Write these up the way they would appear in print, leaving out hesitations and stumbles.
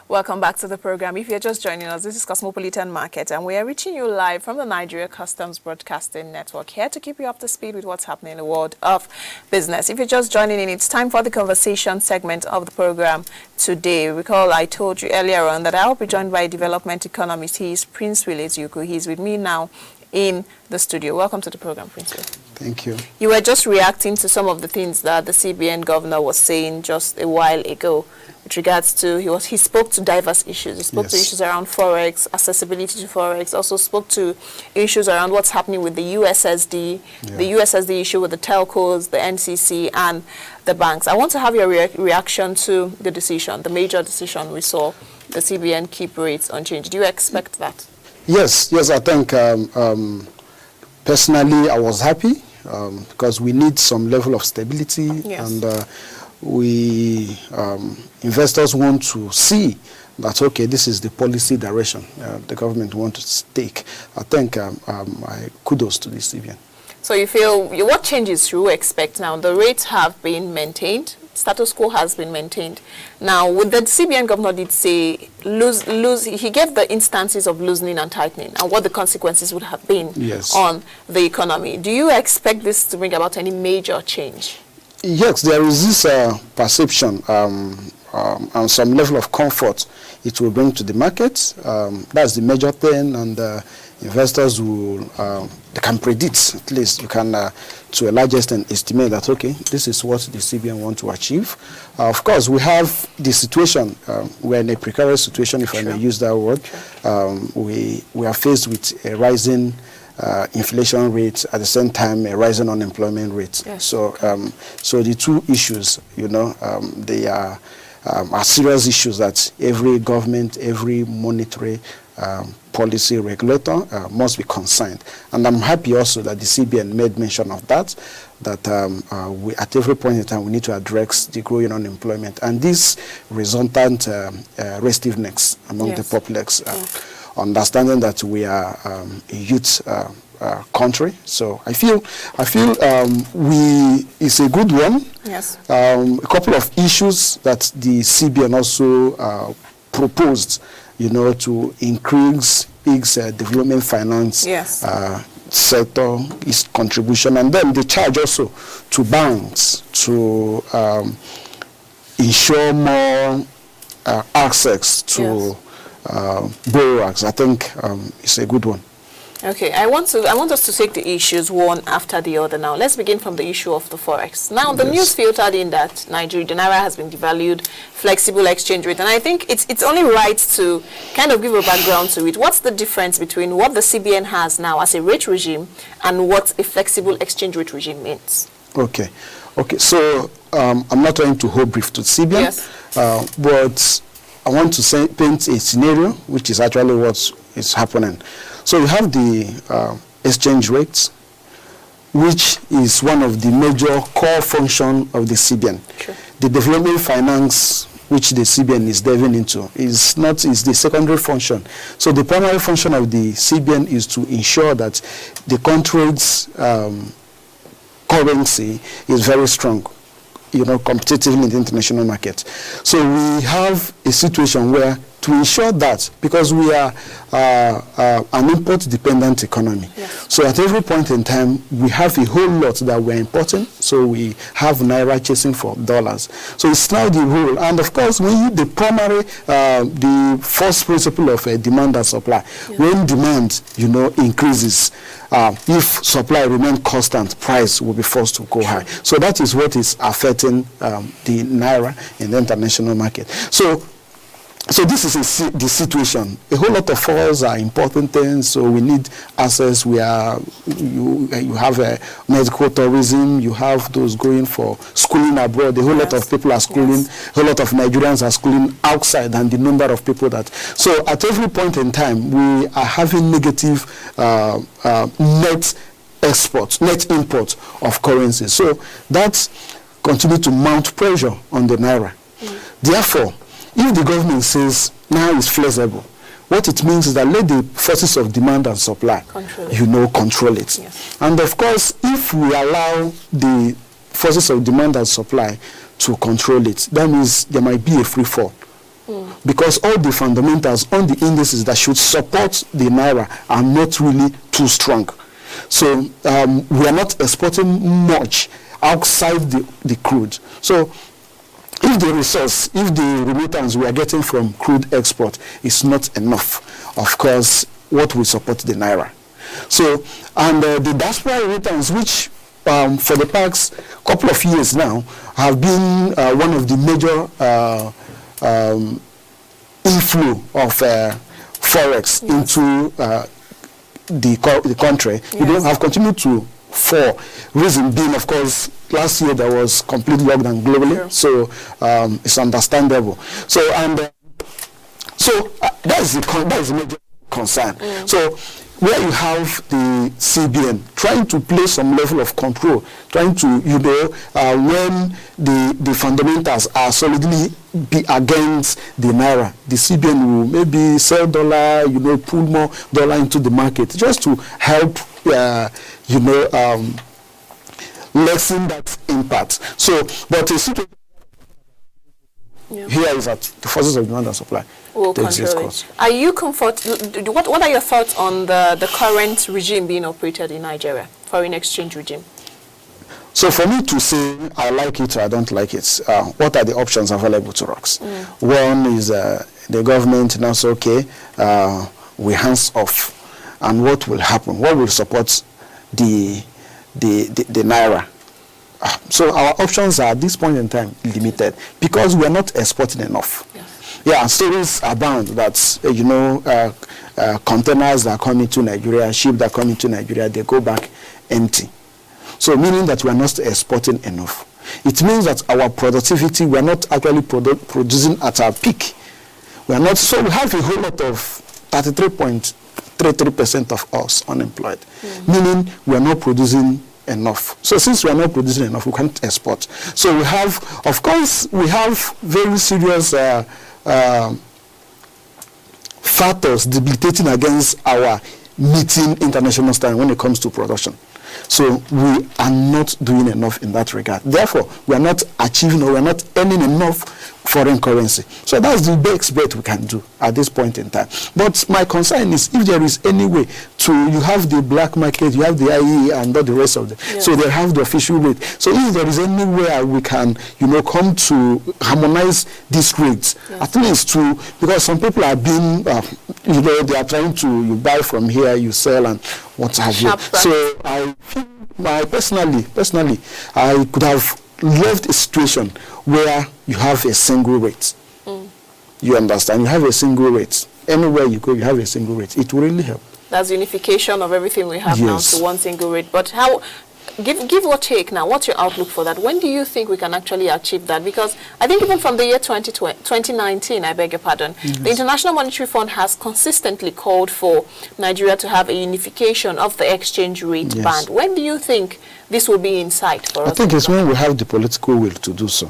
Welcome back to the program. If you're just joining us, this is Cosmopolitan Market, and we are reaching you live from the Nigeria Customs Broadcasting Network, here to keep you up to speed with what's happening in the world of business. If you're just joining in, it's time for the conversation segment of the program today. Recall I told you earlier on that I will be joined by a development economist. He is Prince Will Eziukwu. He's with me now in the studio. Welcome to the program, Prince Will. Thank you. You were just reacting to some of the things that the CBN governor was saying just a while ago with regards to, he spoke to diverse issues. He spoke to issues around Forex, accessibility to Forex, also spoke to issues around what's happening with the USSD, the USSD issue with the telcos, the NCC, and the banks. I want to have your reaction to the decision, the major decision we saw, the CBN keep rates unchanged. Do you expect that? Yes, I think personally I was happy because we need some level of stability, and we investors want to see that, okay, this is the policy direction the government wants to take. I think kudos to the CBN. So you feel, what changes should we expect now? The rates have been maintained. Status quo has been maintained. Now, with the CBN governor did say, he gave the instances of loosening and tightening and what the consequences would have been on the economy. Do you expect this to bring about any major change? Yes, there is this perception and some level of comfort it will bring to the market. That's the major thing, and investors will, they can predict, at least you can, to a large extent, estimate that, okay, this is what the CBN want to achieve. Of course, we have the situation, we're in a precarious situation, if I may use that word. We are faced with a rising inflation rate, at the same time a rising unemployment rate. So the two issues, they are serious issues that every government, every monetary policy regulator must be concerned. And I'm happy also that the CBN made mention of that we, at every point in time, we need to address the growing unemployment and this resultant restiveness among the populace. Understanding that we are a youth country, so I feel it's a good one. A couple of issues that the CBN also proposed, to increase its development finance sector, its contribution, and then the charge also to banks to ensure more access to borrowers. I think it's a good one. Okay, I want us to take the issues one after the other now. Let's begin from the issue of the Forex. Now, the news filtered in that the Naira has been devalued, flexible exchange rate, and I think it's only right to kind of give a background to it. What's the difference between what the CBN has now as a rate regime and what a flexible exchange rate regime means? Okay, so I'm not trying to hold brief to CBN, but I want to paint a scenario, which is actually what is happening. So we have the exchange rates, which is one of the major core functions of the CBN. The development finance, which the CBN is delving into, is the secondary function. So the primary function of the CBN is to ensure that the country's currency is very strong, competitively in the international market. So we have a situation where, to ensure that, because we are an import-dependent economy, so at every point in time, we have a whole lot that we're importing, so we have Naira chasing for dollars. So it's now the rule, and of course, when the primary, the first principle of demand and supply, when demand, increases, if supply remains constant, price will be forced to go high. So that is what is affecting the Naira in the international market. So this is the situation. A whole lot of us are important things, so we need access. You have medical tourism, you have those going for schooling abroad. A whole lot of people are schooling, a whole lot of Nigerians are schooling outside, and the number of people that. So at every point in time, we are having negative net import of currency. So that continues to mount pressure on the Naira. Therefore, if the government says now it's flexible, what it means is that let the forces of demand and supply, control it. And of course, if we allow the forces of demand and supply to control it, that means there might be a free fall. because all the fundamentals on the indices that should support the naira are not really too strong. So we are not exporting much outside the crude. So if the resource, if the remittance we are getting from crude export is not enough, of course, what will support the naira? So, and the diaspora remittance, which for the past couple of years now have been one of the major inflow of forex into the country, yes, have continued to fall. Reason being, of course, last year there was complete lockdown globally, sure, so it's understandable. So that is the major concern. So where you have the CBN trying to play some level of control, trying to, when the fundamentals are solidly be against the naira, the CBN will maybe sell dollar, pull more dollar into the market just to help, lessen that impact. So, but the situation here is that the forces of demand and supply will control it. Are you what are your thoughts on the current regime being operated in Nigeria, foreign exchange regime? So for me to say I like it or I don't like it, what are the options available to us? One is the government now say, okay, we hands off, and what will happen? What will support the naira? So our options are at this point in time limited because we are not exporting enough. Yes. Yeah, stories abound that containers that come into Nigeria, ships that come into Nigeria, they go back empty. So meaning that we are not exporting enough. It means that our productivity, we are not actually producing at our peak. We are not. So we have a whole lot of 33.33% of us unemployed, meaning we are not producing enough. So since we are not producing enough, we can't export. So we have, of course, we have very serious factors debilitating against our meeting international standard when it comes to production. So we are not doing enough in that regard. Therefore, we are not achieving or we are not earning enough foreign currency. So that's the best bet we can do at this point in time. But my concern is if there is any way you have the black market, you have the IE and all the rest of them. Yeah. So they have the official rate. So if there is any way we can, come to harmonize these rates, at least because some people are being, they are trying to, you buy from here, you sell and what have you. So I personally, I could have loved a situation where you have a single rate. You understand? You have a single rate. Anywhere you go, you have a single rate. It will really help. That's unification of everything we have now to one single rate. But how? Give or take now. What's your outlook for that? When do you think we can actually achieve that? Because I think even from the year 2019, I beg your pardon, the International Monetary Fund has consistently called for Nigeria to have a unification of the exchange rate band. When do you think this will be in sight for us? I think it's when we have the political will to do so.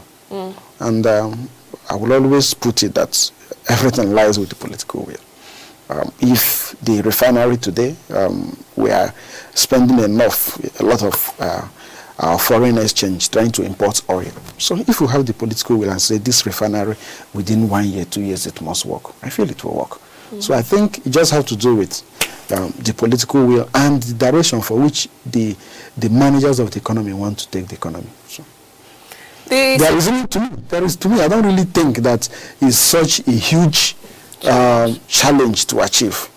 And I will always put it that everything lies with the political will. If the refinery today, we are spending a lot of foreign exchange trying to import oil. So if we have the political will and say this refinery within 1 year, 2 years, it must work, I feel it will work. So I think you just have to do with the political will and the direction for which the managers of the economy want to take the economy. So there is to me, I don't really think that is such a huge challenge to achieve.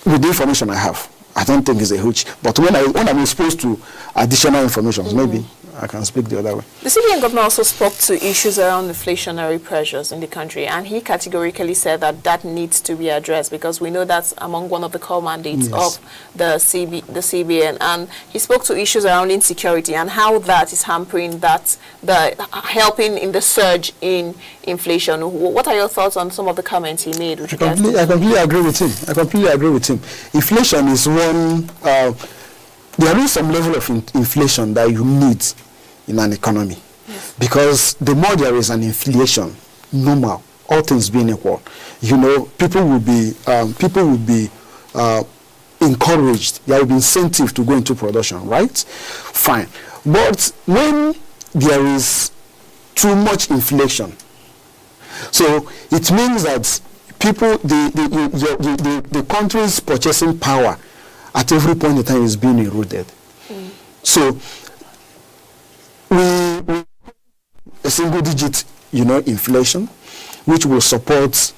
With the information I have, I don't think it's a huge. But when I'm exposed to additional information, maybe I can speak the other way. The CBN governor also spoke to issues around inflationary pressures in the country, and he categorically said that needs to be addressed because we know that's among one of the core mandates of the CBN. And he spoke to issues around insecurity and how that is hampering helping in the surge in inflation. What are your thoughts on some of the comments he made? I completely agree with him. Inflation is one. There is some level of inflation that you need in an economy, because the more there is an inflation, normal, all things being equal, people will be encouraged. There will be incentive to go into production, right? Fine. But when there is too much inflation, So it means that people, the country's purchasing power at every point in time is being eroded. So we a single digit, inflation, which will support,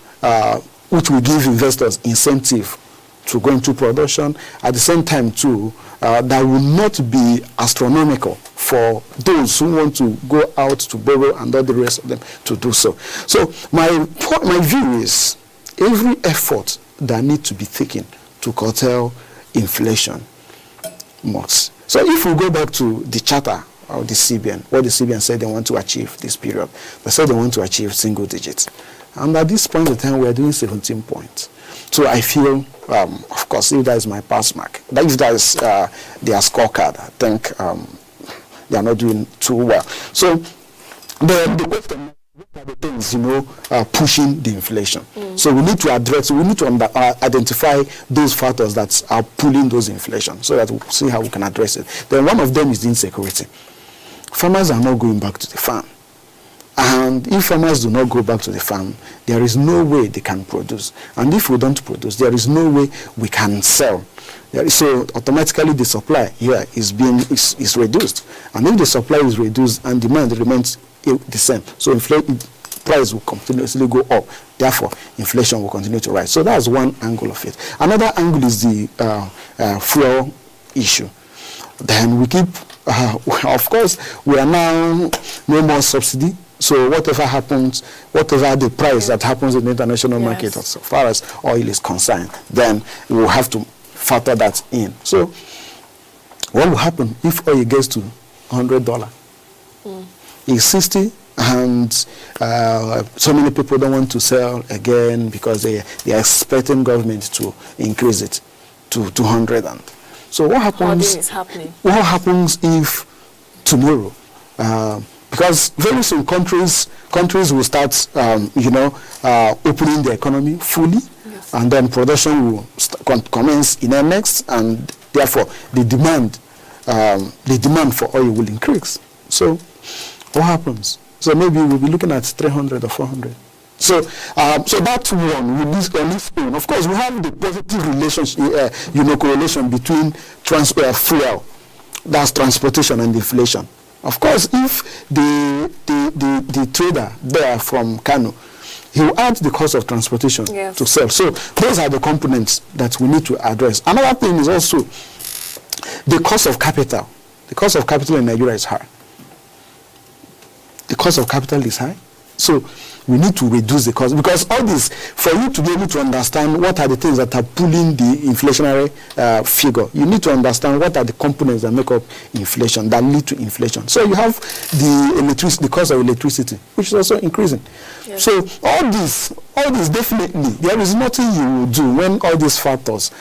which will give investors incentive to go into production. At the same time, too, that will not be astronomical for those who want to go out to borrow and all the rest of them to do so. So my view is every effort that needs to be taken to curtail inflation must. So if we go back to the charter of the CBN, what the CBN said they want to achieve this period, they said they want to achieve single digits. And at this point in time, we are doing 17 points. So I feel, of course, if that is my pass mark, if that is their scorecard, I think they are not doing too well. So the question, what are the things, pushing the inflation? So we need to address, we need to identify those factors that are pulling those inflation so that we'll see how we can address it. Then one of them is the insecurity. Farmers are not going back to the farm. And if farmers do not go back to the farm, there is no way they can produce. And if we don't produce, there is no way we can sell. So automatically the supply here is reduced. And if the supply is reduced and demand remains the same, so price will continuously go up. Therefore, inflation will continue to rise. So that's one angle of it. Another angle is the fuel issue. Then we keep, of course, we are now no more subsidy. So whatever happens, whatever the price that happens in the international market, as far as oil is concerned, then we will have to factor that in. So what will happen if oil gets to $100? It's 60, and so many people don't want to sell again because they are expecting government to increase it to 200. And so what happens? What happens if tomorrow? Because very soon countries will start, opening the economy fully, and then production will commence in earnest, and therefore the demand for oil will increase. So what happens? So maybe we'll be looking at 300 or 400. So that's one. With this, of course, we have the positive relationship, correlation between fuel, that's transportation, and inflation. Of course, if the trader there from Kano, he will add the cost of transportation to sell. So those are the components that we need to address. Another thing is also the cost of capital. The cost of capital in Nigeria is high. The cost of capital is high. So we need to reduce the cost, because all this, for you to be able to understand what are the things that are pulling the inflationary figure, you need to understand what are the components that make up inflation, that lead to inflation. So you have the cost of electricity, which is also increasing. Yes. So all this definitely, there is nothing you will do when all these factors,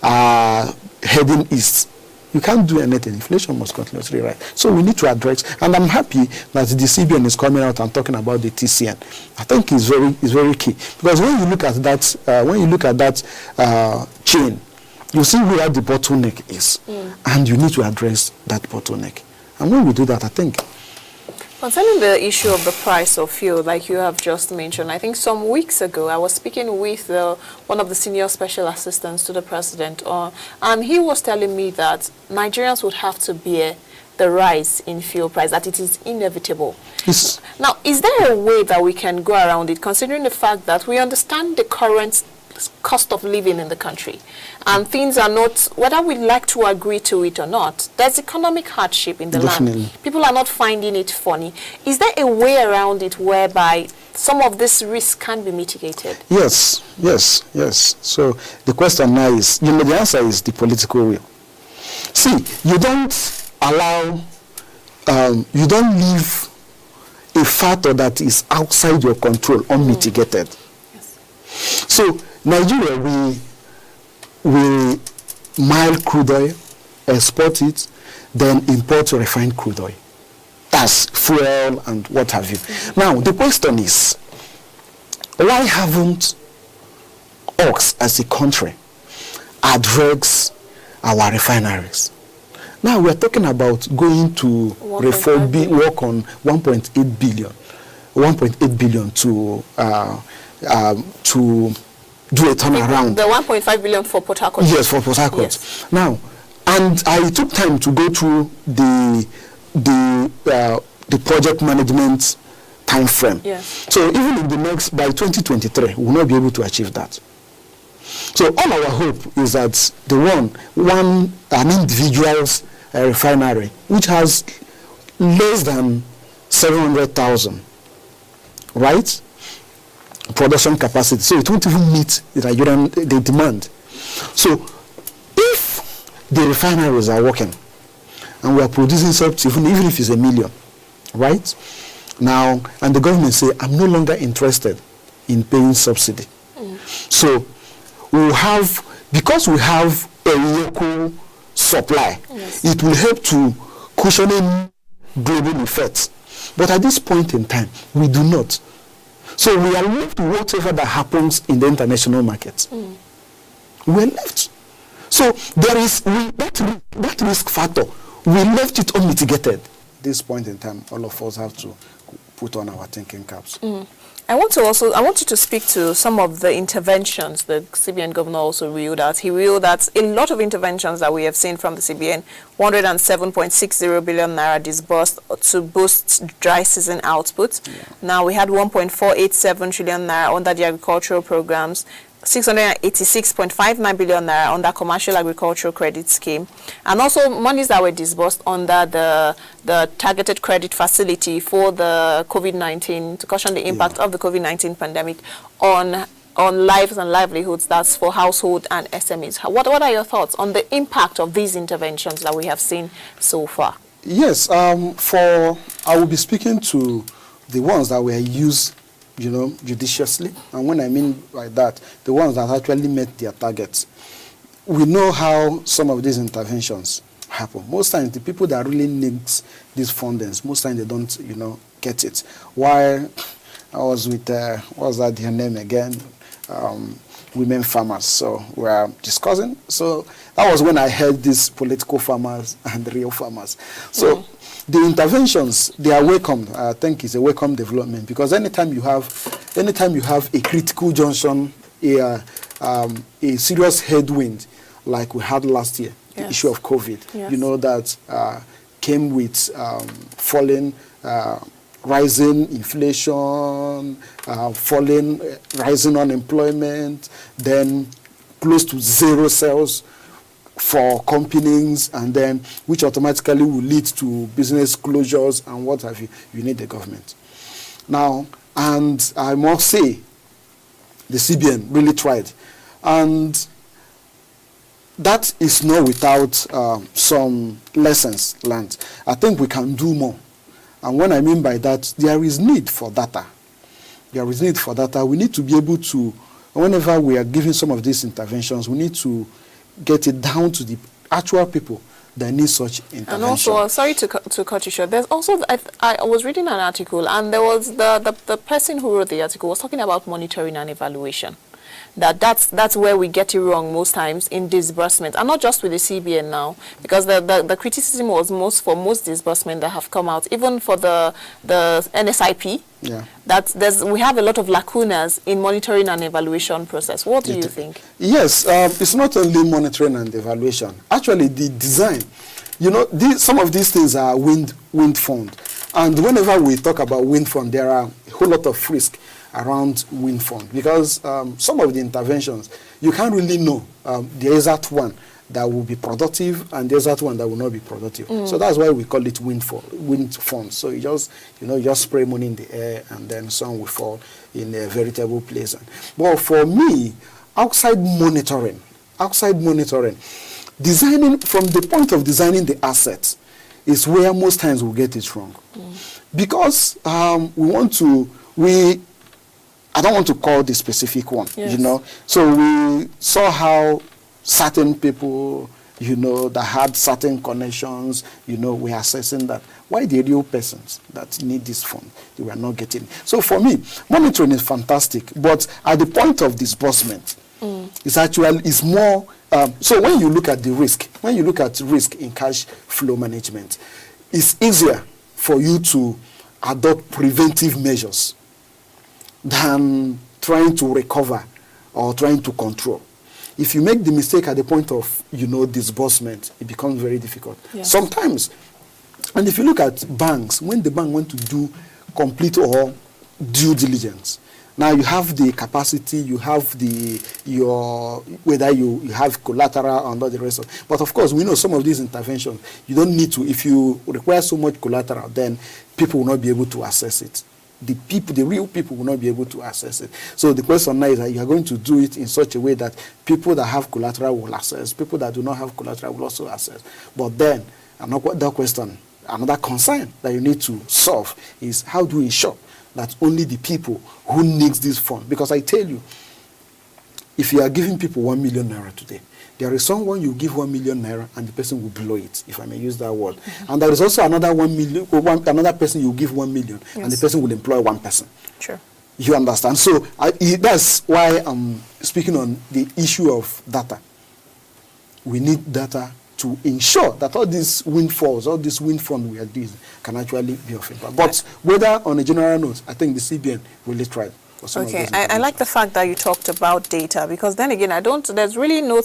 are heading east. You can't do anything. Inflation must continuously rise. So we need to address, and I'm happy that the CBN is coming out and talking about the TCN. I think it's very key, because when you look at that, chain, you see where the bottleneck is, and you need to address that bottleneck. And when we do that, I think. Concerning the issue of the price of fuel, like you have just mentioned, I think some weeks ago I was speaking with one of the senior special assistants to the president, and he was telling me that Nigerians would have to bear the rise in fuel price, that it is inevitable. Yes. Now, is there a way that we can go around it, considering the fact that we understand the current cost of living in the country, and things are not, whether we like to agree to it or not, there's economic hardship in the land. People are not finding it funny. Is there a way around it whereby some of this risk can be mitigated? Yes. So the question now is, the answer is the political will. See, you don't allow, you don't leave a factor that is outside your control unmitigated. So Nigeria, we mine crude oil, export it, then import refined crude oil. That's fuel and what have you. Now, the question is, why haven't us as a country addressed our refineries? Now, we're talking about going to work on 1.8 billion 1.8 billion to do a turnaround. The 1.5 billion for Port Harcourt. Yes, for Port Harcourt. Yes. Now, and I took time to go through the project management time frame. Yes. So even in the next, by 2023, we will not be able to achieve that. So all our hope is that an individual's refinery, which has less than 700,000, right, production capacity, so it won't even meet the demand. So if the refineries are working and we are producing something, even if it's 1 million, right, now, and the government say, I'm no longer interested in paying subsidy. So we will have, because we have a local supply, yes, it will help to cushioning global effects. But at this point in time, we do not. So we are left to whatever that happens in the international market. We're left. So there is that risk factor. We left it unmitigated. At this point in time, all of us have to put on our thinking caps. I want you to speak to some of the interventions the CBN governor also reeled out. He reeled out a lot of interventions that we have seen from the CBN. 107.60 billion naira disbursed to boost dry season output. Yeah. Now we had 1.487 trillion naira under the agricultural programs. 686.59 billion naira under commercial agricultural credit scheme, and also monies that were disbursed under the targeted credit facility for the COVID-19 to cushion the impact of the COVID-19 pandemic on lives and livelihoods. That's for household and SMEs. What are your thoughts on the impact of these interventions that we have seen so far? Yes, I will be speaking to the ones that were used, judiciously. And when I mean by that, the ones that actually met their targets. We know how some of these interventions happen. Most times, the people that really need these fundings, most times they don't, get it. While I was with, what was that their name again? Women farmers. So we are discussing. So that was when I heard these political farmers and real farmers. So the interventions, they are welcomed. I think it's a welcome development, because anytime you have a critical junction, a serious headwind like we had last year, the issue of COVID, that came with falling, rising inflation, rising unemployment, then close to zero sales for companies, and then which automatically will lead to business closures and what have you. You need the government. Now, and I must say, the CBN really tried. And that is not without some lessons learned. I think we can do more. And what I mean by that, there is need for data. There is need for data. We need to be able to, whenever we are giving some of these interventions, we need to get it down to the actual people that need such intervention. And also, sorry to cut you short, there's also, I was reading an article, and there was the person who wrote the article was talking about monitoring and evaluation. That's where we get it wrong most times in disbursement, and not just with the CBN now, because the criticism was for most disbursement that have come out, even for the NSIP. Yeah. We have a lot of lacunas in monitoring and evaluation process. What do you think? Yes, it's not only monitoring and evaluation. Actually, the design, some of these things are wind fund, and whenever we talk about wind fund, there are a whole lot of risk around wind fund, because some of the interventions, you can't really know the exact one that will be productive and the exact one that will not be productive. So that's why we call it wind fund. So you just spray money in the air, and then some will fall in a veritable place. But for me, outside monitoring, designing, from the point of designing the assets, is where most times we get it wrong. Because I don't want to call the specific one, So we saw how certain people, that had certain connections, we are assessing that. Why the real persons that need this fund, they were not getting it. So for me, monitoring is fantastic, but at the point of disbursement, it's more, so when you look at the risk, in cash flow management, it's easier for you to adopt preventive measures than trying to recover or trying to control. If you make the mistake at the point of, disbursement, it becomes very difficult. Yes. Sometimes, and if you look at banks, when the bank want to do complete or due diligence, now you have the capacity, you have whether you have collateral and all the rest of. But of course, we know some of these interventions, you don't need to. If you require so much collateral, then people will not be able to access it. The real people will not be able to access it. So the question now is that you are going to do it in such a way that people that have collateral will access, people that do not have collateral will also access. But then, another question, another concern that you need to solve is how do you ensure that only the people who need this fund, because I tell you, if you are giving people 1 million naira today, there is someone you give 1 million naira and the person will blow it, if I may use that word. Mm-hmm. And there is also another another person you give 1 million, yes, and the person will employ one person. Sure. You understand? So that's why I'm speaking on the issue of data. We need data to ensure that all these windfalls, all this wind fund we are doing can actually be of impact. But whether on a general note, I think the CBN will try. Okay, I like the fact that you talked about data, because then again, there's really no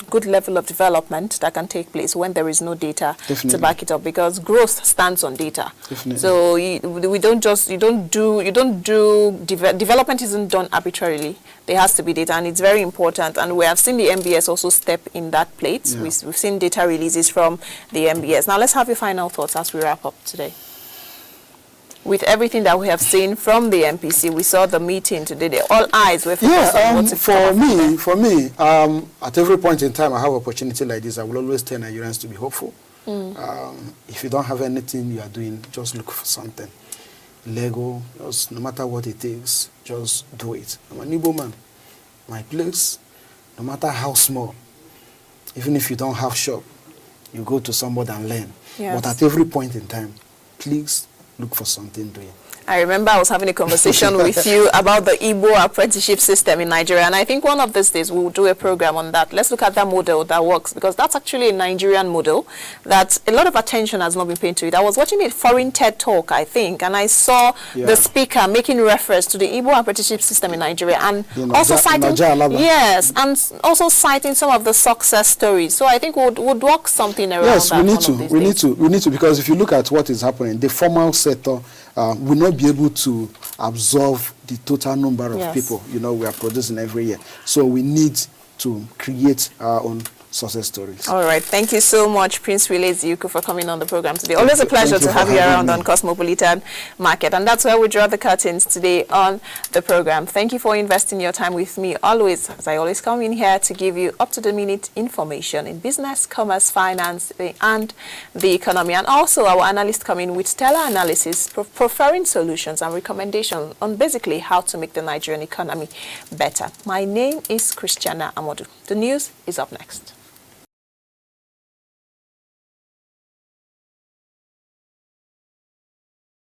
good level of development that can take place when there is no data to back it up, because growth stands on data. Definitely. So development isn't done arbitrarily. There has to be data, and it's very important. And we have seen the MBS also step in that plate. Yeah. We've seen data releases from the MBS. Now let's have your final thoughts as we wrap up today. With everything that we have seen from the MPC, we saw the meeting today. All eyes were focused on what's for me, at every point in time I have opportunity like this, I will always tell Nigerians to be hopeful. If you don't have anything you are doing, just look for something. Lego, just no matter what it takes, just do it. I'm an Igbo man. My place, no matter how small, even if you don't have shop, you go to somebody and learn. Yes. But at every point in time, please look for something doing. I remember I was having a conversation with you about the Igbo apprenticeship system in Nigeria, and I think one of these days we'll do a program on that. Let's look at that model that works, because that's actually a Nigerian model that a lot of attention has not been paid to it. I was watching a foreign TED talk, I think, and I saw the speaker making reference to the Igbo apprenticeship system in Nigeria, and also citing also citing some of the success stories. So I think we'll work something around that. Yes, we need to, because if you look at what is happening, the formal sector will not be able to absorb the total number of people we are producing every year. So we need to create our own success stories. All right. Thank you so much, Prince Wilezi Yuku, for coming on the program today. Always a pleasure to have you around on Cosmopolitan Market. And that's where we draw the curtains today on the program. Thank you for investing your time with me. Always, as I always come in here to give you up-to-the-minute information in business, commerce, finance, and the economy. And also our analysts come in with stellar analysis, preferring solutions and recommendations on basically how to make the Nigerian economy better. My name is Christiana Amodu. The news is up next.